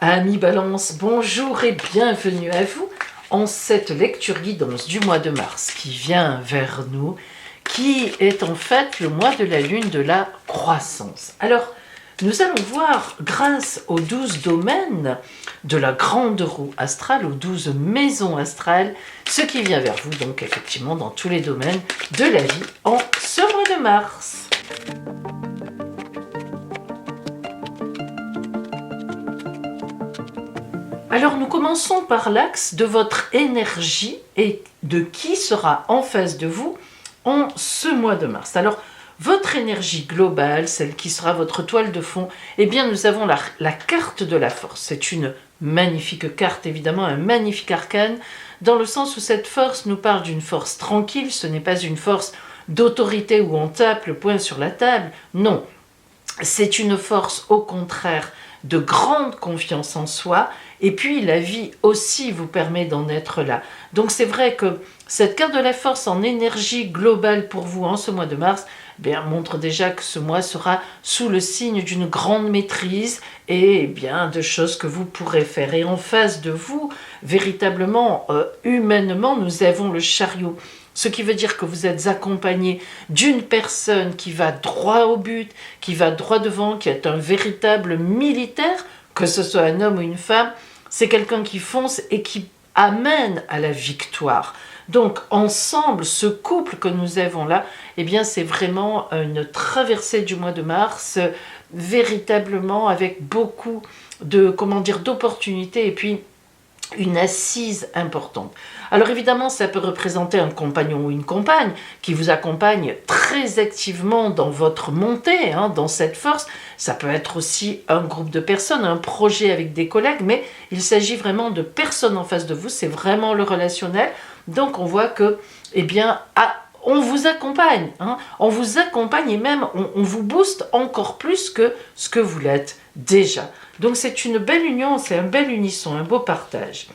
Amis Balance, bonjour et bienvenue à vous en cette lecture guidance du mois de mars qui vient vers nous, qui est en fait le mois de la lune de la croissance. Alors, nous allons voir, grâce aux 12 domaines de la grande roue astrale, aux 12 maisons astrales, ce qui vient vers vous, donc effectivement dans tous les domaines de la vie en ce mois de mars. Alors nous commençons par l'axe de votre énergie et de qui sera en face de vous en ce mois de mars. Alors votre énergie globale, celle qui sera votre toile de fond, eh bien nous avons la carte de la force. C'est une magnifique carte, évidemment, un magnifique arcane, dans le sens où cette force nous parle d'une force tranquille, ce n'est pas une force d'autorité où on tape le poing sur la table, non. C'est une force au contraire de grande confiance en soi, et puis la vie aussi vous permet d'en être là. Donc c'est vrai que cette carte de la force en énergie globale pour vous en ce mois de mars montre déjà que ce mois sera sous le signe d'une grande maîtrise et bien de choses que vous pourrez faire. Et en face de vous, véritablement, humainement, nous avons le chariot. Ce qui veut dire que vous êtes accompagné d'une personne qui va droit au but, qui va droit devant, qui est un véritable militaire, que ce soit un homme ou une femme, c'est quelqu'un qui fonce et qui amène à la victoire. Donc ensemble, ce couple que nous avons là, eh bien c'est vraiment une traversée du mois de mars, véritablement avec beaucoup de, d'opportunités et puis une assise importante. Alors évidemment, ça peut représenter un compagnon ou une compagne qui vous accompagne très activement dans votre montée, dans cette force. Ça peut être aussi un groupe de personnes, un projet avec des collègues, mais il s'agit vraiment de personnes en face de vous, c'est vraiment le relationnel. Donc on voit que, on vous accompagne, on vous accompagne et même on vous booste encore plus que ce que vous l'êtes déjà. Donc c'est une belle union, c'est un bel unisson, un beau partage.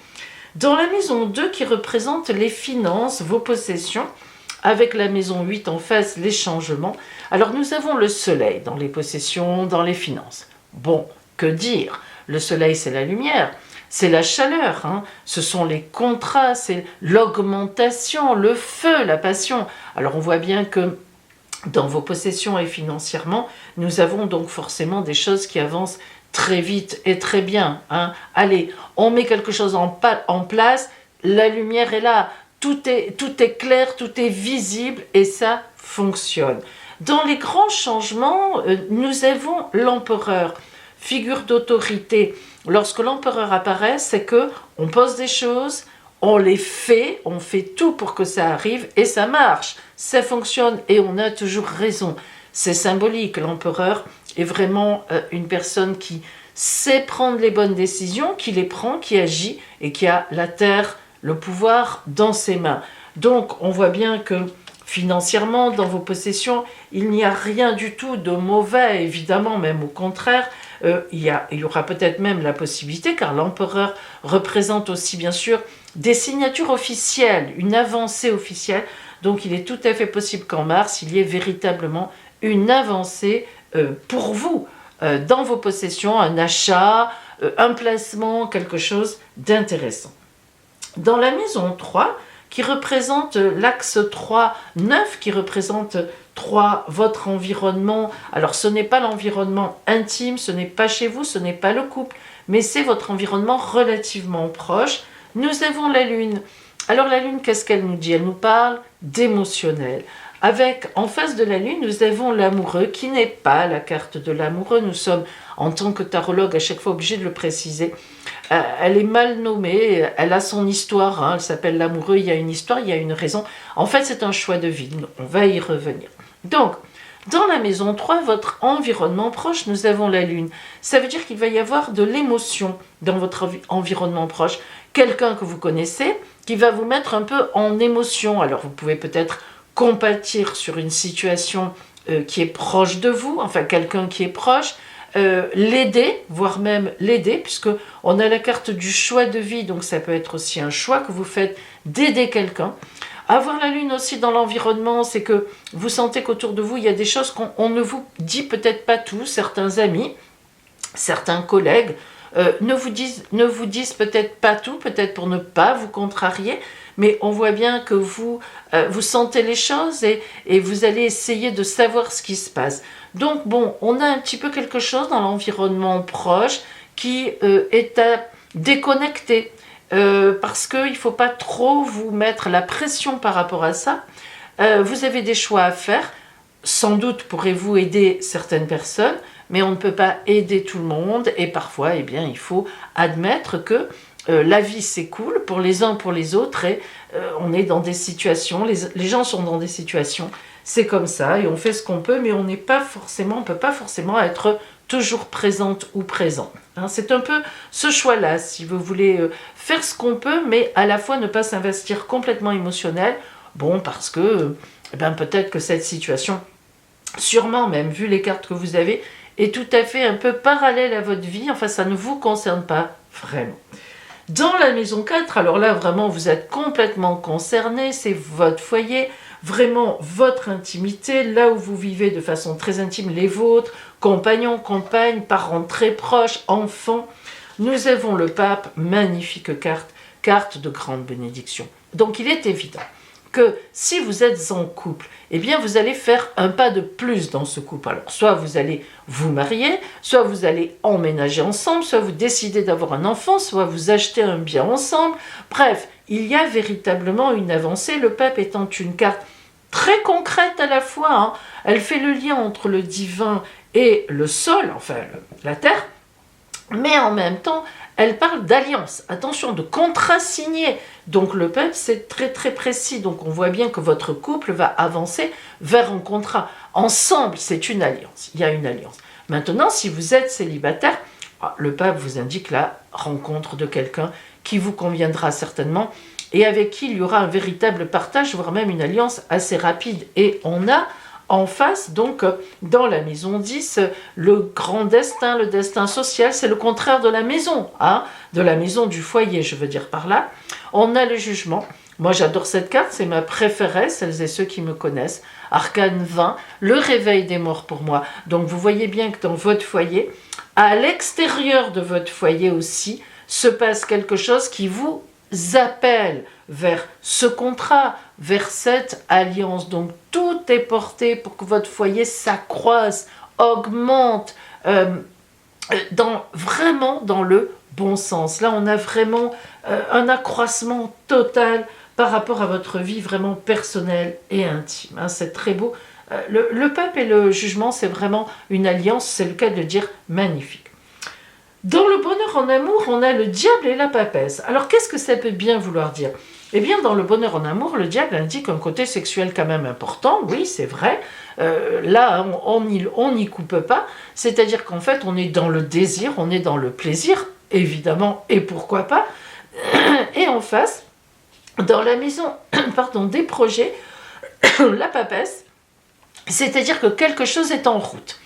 Dans la maison 2 qui représente les finances, vos possessions, avec la maison 8 en face, les changements. Alors nous avons le soleil dans les possessions, dans les finances. Bon, que dire? Le soleil c'est la lumière, c'est la chaleur, ce sont les contrats, c'est l'augmentation, le feu, la passion. Alors on voit bien que dans vos possessions et financièrement, nous avons donc forcément des choses qui avancent très vite et très bien. Allez, on met quelque chose en place, la lumière est là, tout est clair, tout est visible et ça fonctionne. Dans les grands changements, nous avons l'empereur, figure d'autorité. Lorsque l'empereur apparaît, c'est que on pose des choses, on les fait, on fait tout pour que ça arrive et ça marche, ça fonctionne et on a toujours raison. C'est symbolique, l'empereur est vraiment une personne qui sait prendre les bonnes décisions, qui les prend, qui agit et qui a la terre, le pouvoir dans ses mains. Donc on voit bien que financièrement, dans vos possessions, il n'y a rien du tout de mauvais, évidemment, même au contraire. Il y aura peut-être même la possibilité, car l'empereur représente aussi bien sûr des signatures officielles, une avancée officielle. Donc il est tout à fait possible qu'en mars, il y ait véritablement une avancée pour vous, dans vos possessions, un achat, un placement, quelque chose d'intéressant. Dans la maison 3, qui représente l'axe 3-9, qui représente 3, votre environnement. Alors ce n'est pas l'environnement intime, ce n'est pas chez vous, ce n'est pas le couple, mais c'est votre environnement relativement proche. Nous avons la Lune. Alors la Lune, qu'est-ce qu'elle nous dit? Elle nous parle d'émotionnel. Avec, en face de la Lune, nous avons l'amoureux, qui n'est pas la carte de l'amoureux. Nous sommes, en tant que tarologue, à chaque fois obligés de le préciser. Elle est mal nommée, elle a son histoire, elle s'appelle l'amoureux, il y a une histoire, il y a une raison. En fait, c'est un choix de vie, on va y revenir. Donc, dans la maison 3, votre environnement proche, nous avons la Lune. Ça veut dire qu'il va y avoir de l'émotion dans votre environnement proche. Quelqu'un que vous connaissez, qui va vous mettre un peu en émotion. Alors, vous pouvez peut-être compatir sur une situation qui est proche de vous, enfin quelqu'un qui est proche, l'aider, voire même l'aider, puisque on a la carte du choix de vie, donc ça peut être aussi un choix que vous faites d'aider quelqu'un. Avoir la lune aussi dans l'environnement, c'est que vous sentez qu'autour de vous, il y a des choses qu'on ne vous dit peut-être pas tout. Certains amis, certains collègues ne vous disent peut-être pas tout, peut-être pour ne pas vous contrarier, mais on voit bien que vous sentez les choses et vous allez essayer de savoir ce qui se passe. Donc bon, on a un petit peu quelque chose dans l'environnement proche qui est à déconnecter, parce qu'il ne faut pas trop vous mettre la pression par rapport à ça. Vous avez des choix à faire, sans doute pourrez-vous aider certaines personnes, mais on ne peut pas aider tout le monde, et parfois, eh bien, il faut admettre que la vie s'écoule pour les uns, pour les autres, et on est dans des situations, les gens sont dans des situations, c'est comme ça, et on fait ce qu'on peut, mais on n'est pas forcément, on peut pas forcément être toujours présente ou présent. Hein, c'est un peu ce choix-là, si vous voulez faire ce qu'on peut, mais à la fois ne pas s'investir complètement émotionnel, bon, parce que eh ben, peut-être que cette situation, sûrement même, vu les cartes que vous avez, est tout à fait un peu parallèle à votre vie, enfin ça ne vous concerne pas vraiment. Dans la maison 4, alors là vraiment vous êtes complètement concerné, c'est votre foyer, vraiment votre intimité, là où vous vivez de façon très intime, les vôtres, compagnons, compagnes, parents très proches, enfants. Nous avons le pape, magnifique carte de grande bénédiction. Donc il est évident que si vous êtes en couple, eh bien vous allez faire un pas de plus dans ce couple. Alors soit vous allez vous marier, soit vous allez emménager ensemble, soit vous décidez d'avoir un enfant, soit vous achetez un bien ensemble. Bref, il y a véritablement une avancée, le pape étant une carte très concrète à la fois, hein. Elle fait le lien entre le divin et le sol, enfin la terre, mais en même temps, elle parle d'alliance, attention, de contrat signé. Donc le pape, c'est très très précis. Donc on voit bien que votre couple va avancer vers un contrat. Ensemble, c'est une alliance. Il y a une alliance. Maintenant, si vous êtes célibataire, le pape vous indique la rencontre de quelqu'un qui vous conviendra certainement et avec qui il y aura un véritable partage, voire même une alliance assez rapide. Et on a en face, donc, dans la maison 10, le grand destin, le destin social, c'est le contraire de la maison, hein, de la maison du foyer, je veux dire par là. On a le jugement. Moi, j'adore cette carte, c'est ma préférée, celles et ceux qui me connaissent. Arcane 20, le réveil des morts pour moi. Donc, vous voyez bien que dans votre foyer, à l'extérieur de votre foyer aussi, se passe quelque chose qui vous appelle vers ce contrat, vers cette alliance. Donc tout est porté pour que votre foyer s'accroisse, augmente, vraiment dans le bon sens. Là, on a vraiment un accroissement total par rapport à votre vie vraiment personnelle et intime. Hein, c'est très beau. Le pape et le jugement, c'est vraiment une alliance, c'est le cas de le dire, magnifique. Dans le bonheur en amour, on a le diable et la papesse. Alors, qu'est-ce que ça peut bien vouloir dire? Eh bien, dans le bonheur en amour, le diable indique un côté sexuel quand même important, oui, c'est vrai. Là, on n'y coupe pas. C'est-à-dire qu'en fait, on est dans le désir, on est dans le plaisir, évidemment, et pourquoi pas. Et en face, dans la maison des projets, la papesse, c'est-à-dire que quelque chose est en route,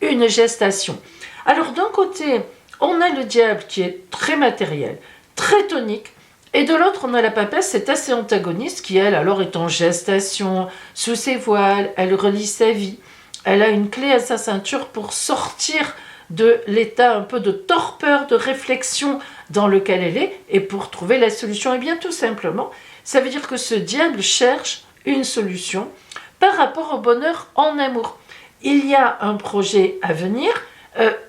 une gestation. Alors, d'un côté, on a le diable qui est très matériel, très tonique, et de l'autre, on a la papesse, c'est assez antagoniste, qui elle, alors est en gestation, sous ses voiles, elle relie sa vie, elle a une clé à sa ceinture pour sortir de l'état un peu de torpeur, de réflexion dans lequel elle est, et pour trouver la solution. Et bien tout simplement, ça veut dire que ce diable cherche une solution par rapport au bonheur en amour. Il y a un projet à venir,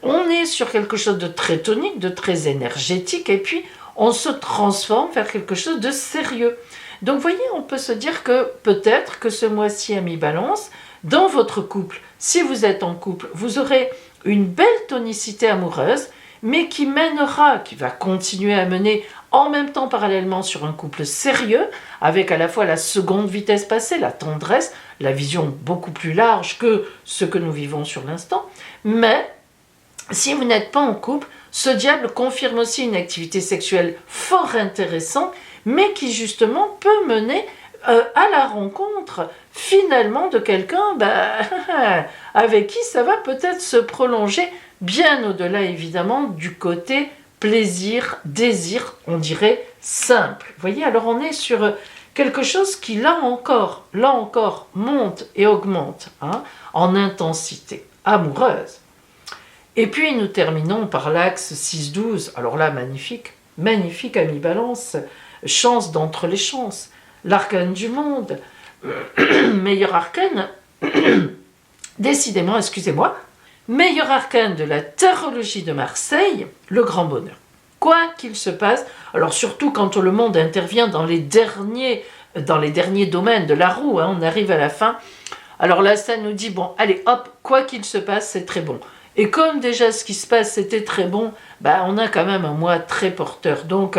on est sur quelque chose de très tonique, de très énergétique, et puis on se transforme vers quelque chose de sérieux. Donc, vous voyez, on peut se dire que peut-être que ce mois-ci, ami Balance, dans votre couple, si vous êtes en couple, vous aurez une belle tonicité amoureuse, mais qui va continuer à mener en même temps parallèlement sur un couple sérieux, avec à la fois la seconde vitesse passée, la tendresse, la vision beaucoup plus large que ce que nous vivons sur l'instant. Mais si vous n'êtes pas en couple, ce diable confirme aussi une activité sexuelle fort intéressante, mais qui justement peut mener à la rencontre finalement de quelqu'un avec qui ça va peut-être se prolonger bien au-delà évidemment du côté plaisir, désir, on dirait simple. Vous voyez, alors on est sur quelque chose qui là encore, monte et augmente en intensité amoureuse. Et puis nous terminons par l'axe 6-12. Alors là, magnifique, magnifique ami Balance, chance d'entre les chances, l'arcane du monde, meilleur arcane, décidément, excusez-moi, meilleur arcane de la tarologie de Marseille, le grand bonheur. Quoi qu'il se passe, alors surtout quand le monde intervient dans les derniers domaines de la roue, on arrive à la fin, alors là ça nous dit, bon, allez hop, quoi qu'il se passe, c'est très bon. Et comme déjà ce qui se passe c'était très bon, on a quand même un mois très porteur. Donc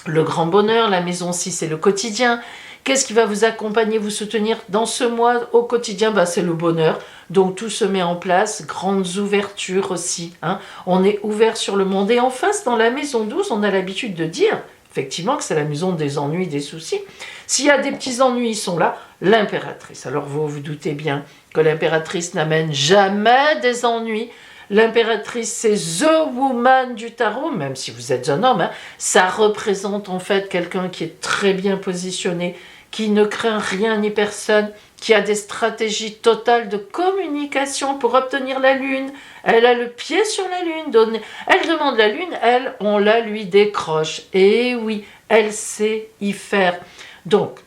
le grand bonheur, la maison 6 c'est le quotidien. Qu'est-ce qui va vous accompagner, vous soutenir dans ce mois au quotidien? C'est le bonheur. Donc tout se met en place, grandes ouvertures aussi. On est ouvert sur le monde. Et en face, dans la maison 12, on a l'habitude de dire, effectivement, que c'est la maison des ennuis, des soucis. S'il y a des petits ennuis, ils sont là. L'impératrice. Alors vous vous doutez bien que l'impératrice n'amène jamais des ennuis. L'impératrice, c'est the woman du tarot, même si vous êtes un homme. Ça représente en fait quelqu'un qui est très bien positionné, qui ne craint rien ni personne, qui a des stratégies totales de communication pour obtenir la lune. Elle a le pied sur la lune. Elle demande la lune, on la lui décroche. Et oui, elle sait y faire. Donc,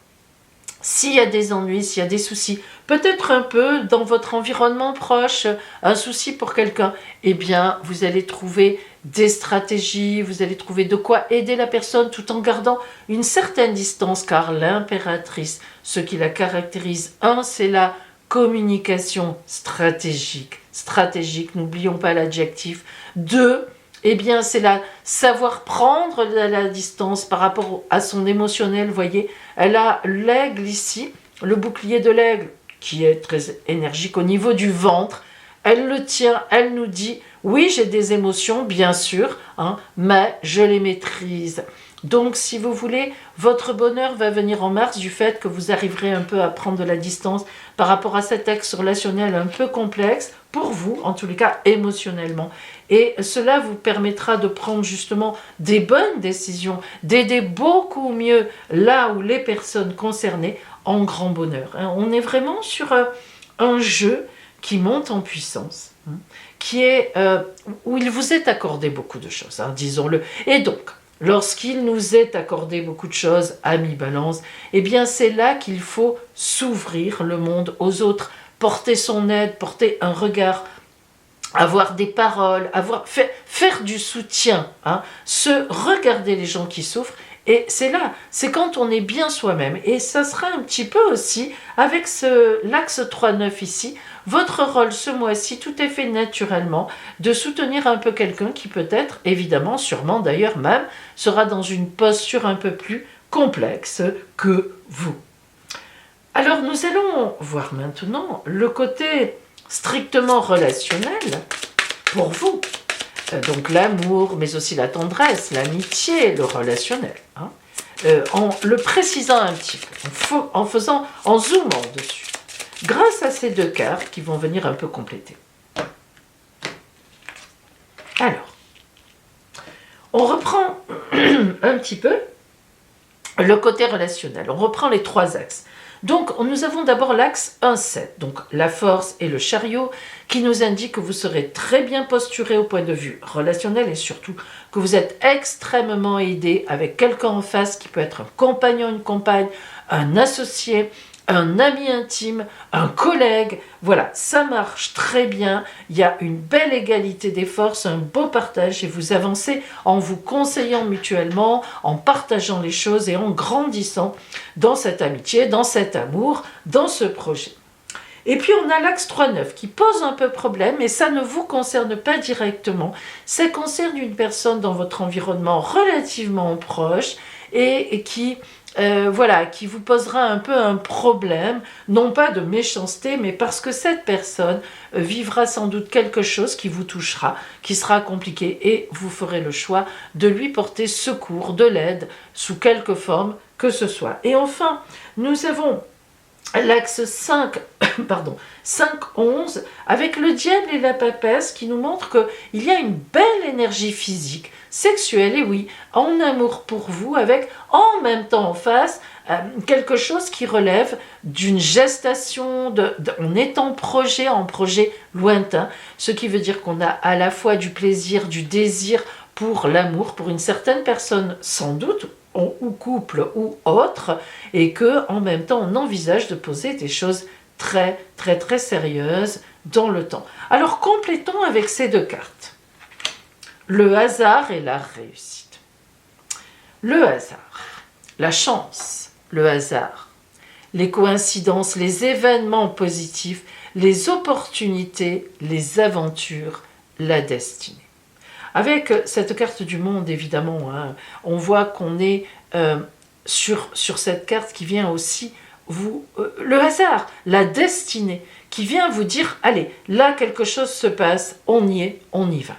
s'il y a des ennuis, s'il y a des soucis, peut-être un peu dans votre environnement proche, un souci pour quelqu'un, eh bien, vous allez trouver des stratégies, vous allez trouver de quoi aider la personne tout en gardant une certaine distance, car l'impératrice, ce qui la caractérise, c'est la communication stratégique. Stratégique, n'oublions pas l'adjectif. 2, eh bien, c'est savoir prendre la distance par rapport à son émotionnel, vous voyez. Elle a l'aigle ici, le bouclier de l'aigle, qui est très énergique au niveau du ventre. Elle le tient, elle nous dit, oui, j'ai des émotions, bien sûr, mais je les maîtrise. Donc, si vous voulez, votre bonheur va venir en mars du fait que vous arriverez un peu à prendre de la distance par rapport à cet axe relationnel un peu complexe, pour vous, en tous les cas, émotionnellement. Et cela vous permettra de prendre justement des bonnes décisions, d'aider beaucoup mieux là où les personnes concernées en grand bonheur. On est vraiment sur un jeu qui monte en puissance, qui est où il vous est accordé beaucoup de choses, disons-le. Et donc, lorsqu'il nous est accordé beaucoup de choses, amis Balance, eh bien c'est là qu'il faut s'ouvrir le monde aux autres, porter son aide, porter un regard, avoir des paroles, faire du soutien, se regarder les gens qui souffrent. Et c'est là, c'est quand on est bien soi-même. Et ça sera un petit peu aussi, avec l'axe 3-9 ici, votre rôle ce mois-ci, tout est fait naturellement, de soutenir un peu quelqu'un qui peut-être, évidemment, sûrement d'ailleurs même, sera dans une posture un peu plus complexe que vous. Alors nous allons voir maintenant le côté strictement relationnel pour vous. Donc l'amour, mais aussi la tendresse, l'amitié, le relationnel. En le précisant un petit peu, en zoomant dessus, grâce à ces deux cartes qui vont venir un peu compléter. Alors, on reprend un petit peu le côté relationnel. On reprend les trois axes. Donc, nous avons d'abord l'axe 1-7, donc la force et le chariot, qui nous indique que vous serez très bien posturé au point de vue relationnel et surtout que vous êtes extrêmement aidé avec quelqu'un en face qui peut être un compagnon, une compagne, un associé, un ami intime, un collègue. Voilà, ça marche très bien. Il y a une belle égalité des forces, un beau partage et vous avancez en vous conseillant mutuellement, en partageant les choses et en grandissant dans cette amitié, dans cet amour, dans ce projet. Et puis on a l'axe 3-9 qui pose un peu problème, et ça ne vous concerne pas directement. Ça concerne une personne dans votre environnement relativement proche et qui qui vous posera un peu un problème, non pas de méchanceté, mais parce que cette personne vivra sans doute quelque chose qui vous touchera, qui sera compliqué, et vous ferez le choix de lui porter secours, de l'aide, sous quelque forme que ce soit. Et enfin, nous avons l'axe 5, pardon, 5-11, avec le diable et la papesse qui nous montre qu'il y a une belle énergie physique, sexuelle, et oui, en amour pour vous, avec en même temps en face quelque chose qui relève d'une gestation, on est en projet lointain, ce qui veut dire qu'on a à la fois du plaisir, du désir pour l'amour, pour une certaine personne sans doute, ou couple ou autre, et que en même temps on envisage de poser des choses très très très sérieuses dans le temps. Alors complétons avec ces deux cartes. Le hasard et la réussite. Le hasard, la chance, le hasard, les coïncidences, les événements positifs, les opportunités, les aventures, la destinée. Avec cette carte du monde, évidemment, hein, on voit qu'on est sur cette carte qui vient aussi le hasard, la destinée, qui vient vous dire, allez, là quelque chose se passe, on y est, on y va.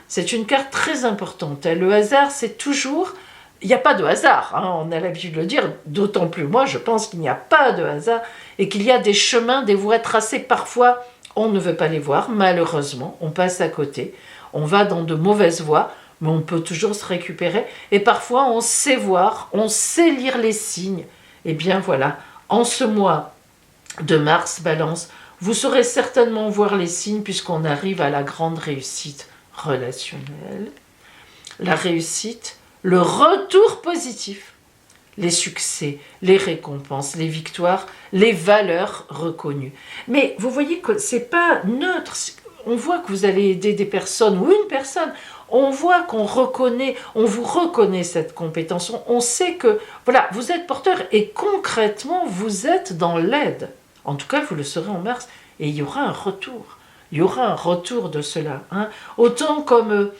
C'est une carte très importante. Hein. Le hasard, c'est toujours... Il n'y a pas de hasard, hein, on a l'habitude de le dire, d'autant plus moi, je pense qu'il n'y a pas de hasard, et qu'il y a des chemins, des voies tracées, parfois, on ne veut pas les voir, malheureusement, on passe à côté. On va dans de mauvaises voies, mais on peut toujours se récupérer. Et parfois, on sait voir, on sait lire les signes. Et bien voilà, en ce mois de mars, Balance, vous saurez certainement voir les signes puisqu'on arrive à la grande réussite relationnelle. La réussite, le retour positif, les succès, les récompenses, les victoires, les valeurs reconnues. Mais vous voyez que c'est pas neutre. On voit que vous allez aider des personnes ou une personne, on voit qu'on reconnaît, on vous reconnaît cette compétence, on sait que voilà, vous êtes porteur et concrètement vous êtes dans l'aide. En tout cas, vous le serez en mars et il y aura un retour. Il y aura un retour de cela. Hein. Autant comme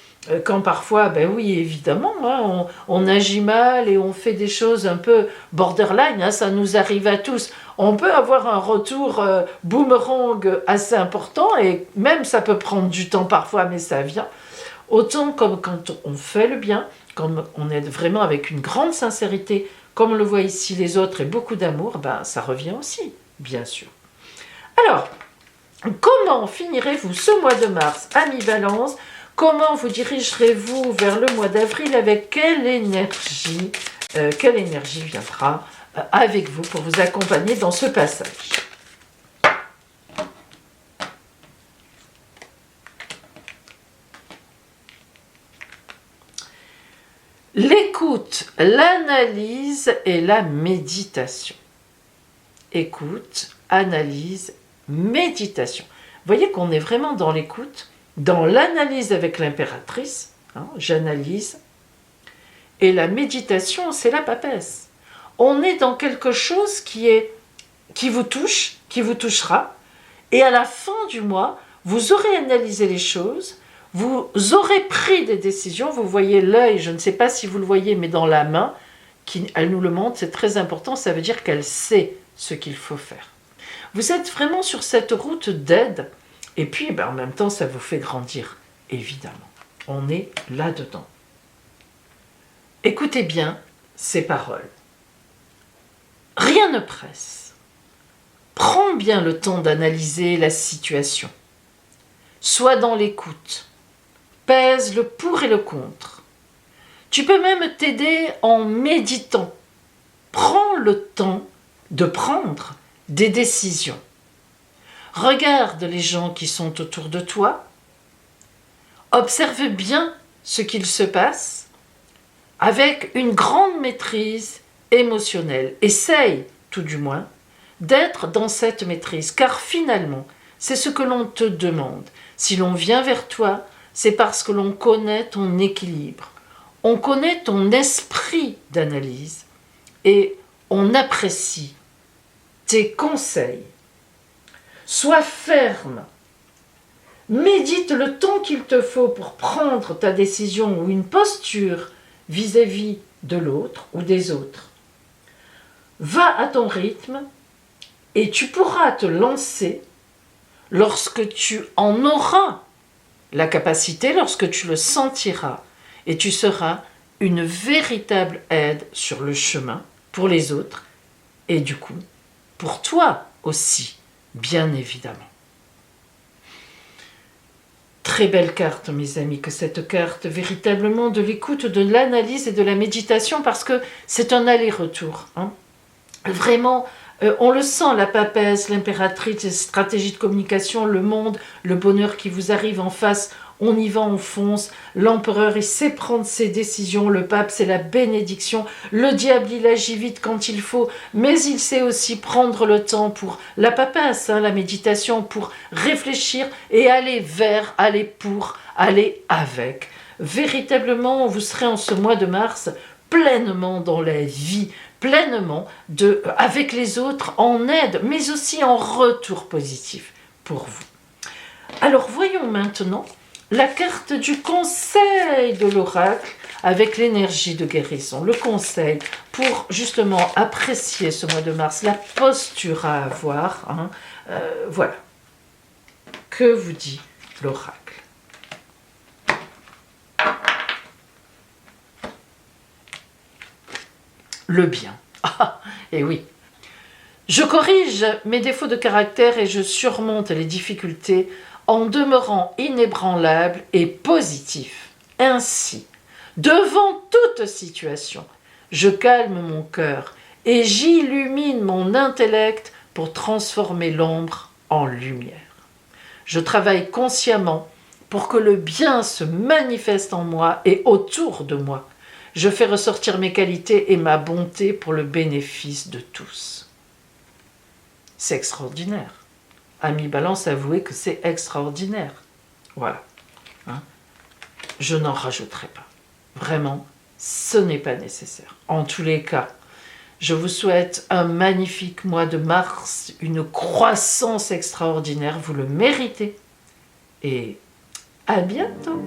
quand parfois, ben oui, évidemment, hein, on agit mal et on fait des choses un peu borderline, hein, ça nous arrive à tous. On peut avoir un retour boomerang assez important et même ça peut prendre du temps parfois, mais ça vient. Autant comme quand on fait le bien, quand on est vraiment avec une grande sincérité, comme on le voit ici les autres et beaucoup d'amour, ben ça revient aussi, bien sûr. Alors, comment finirez-vous ce mois de mars, amis Balance? Comment vous dirigerez-vous vers le mois d'avril? Avec quelle énergie viendra avec vous pour vous accompagner dans ce passage? L'écoute, l'analyse et la méditation. Écoute, analyse, méditation. Vous voyez qu'on est vraiment dans l'écoute, dans l'analyse avec l'impératrice, hein, j'analyse, et la méditation, c'est la papesse. On est dans quelque chose qui vous touche, qui vous touchera, et à la fin du mois, vous aurez analysé les choses, vous aurez pris des décisions, vous voyez l'œil, je ne sais pas si vous le voyez, mais dans la main, elle nous le montre, c'est très important, ça veut dire qu'elle sait ce qu'il faut faire. Vous êtes vraiment sur cette route d'aide, et puis en même temps, ça vous fait grandir, évidemment. On est là-dedans. Écoutez bien ces paroles. Rien ne presse. Prends bien le temps d'analyser la situation. Sois dans l'écoute. Pèse le pour et le contre. Tu peux même t'aider en méditant. Prends le temps de prendre des décisions. Regarde les gens qui sont autour de toi. Observe bien ce qu'il se passe avec une grande maîtrise émotionnelle. Essaye, tout du moins, d'être dans cette maîtrise, car finalement, c'est ce que l'on te demande. Si l'on vient vers toi, c'est parce que l'on connaît ton équilibre, on connaît ton esprit d'analyse et on apprécie tes conseils. Sois ferme, médite le temps qu'il te faut pour prendre ta décision ou une posture vis-à-vis de l'autre ou des autres. Va à ton rythme et tu pourras te lancer lorsque tu en auras la capacité, lorsque tu le sentiras, et tu seras une véritable aide sur le chemin pour les autres et du coup pour toi aussi, bien évidemment. Très belle carte, mes amis, que cette carte, véritablement de l'écoute, de l'analyse et de la méditation, parce que c'est un aller-retour. Hein. Vraiment, on le sent, la papesse, l'impératrice, les stratégies de communication, le monde, le bonheur qui vous arrive en face, on y va, on fonce. L'empereur, il sait prendre ses décisions. Le pape, c'est la bénédiction. Le diable, il agit vite quand il faut, mais il sait aussi prendre le temps pour la papesse, hein, la méditation, pour réfléchir et aller vers, aller pour, aller avec. Véritablement, vous serez en ce mois de mars pleinement dans la vie, pleinement avec les autres, en aide, mais aussi en retour positif pour vous. Alors, voyons maintenant la carte du conseil de l'oracle avec l'énergie de guérison. Le conseil pour justement apprécier ce mois de mars, la posture à avoir. Hein, voilà. Que vous dit l'oracle? Le bien. Ah, et oui. Je corrige mes défauts de caractère et je surmonte les difficultés en demeurant inébranlable et positif. Ainsi, devant toute situation, je calme mon cœur et j'illumine mon intellect pour transformer l'ombre en lumière. Je travaille consciemment pour que le bien se manifeste en moi et autour de moi. Je fais ressortir mes qualités et ma bonté pour le bénéfice de tous. C'est extraordinaire. Ami Balance, avouez que c'est extraordinaire. Voilà. Hein? Je n'en rajouterai pas. Vraiment, ce n'est pas nécessaire. En tous les cas, je vous souhaite un magnifique mois de mars, une croissance extraordinaire. Vous le méritez. Et à bientôt.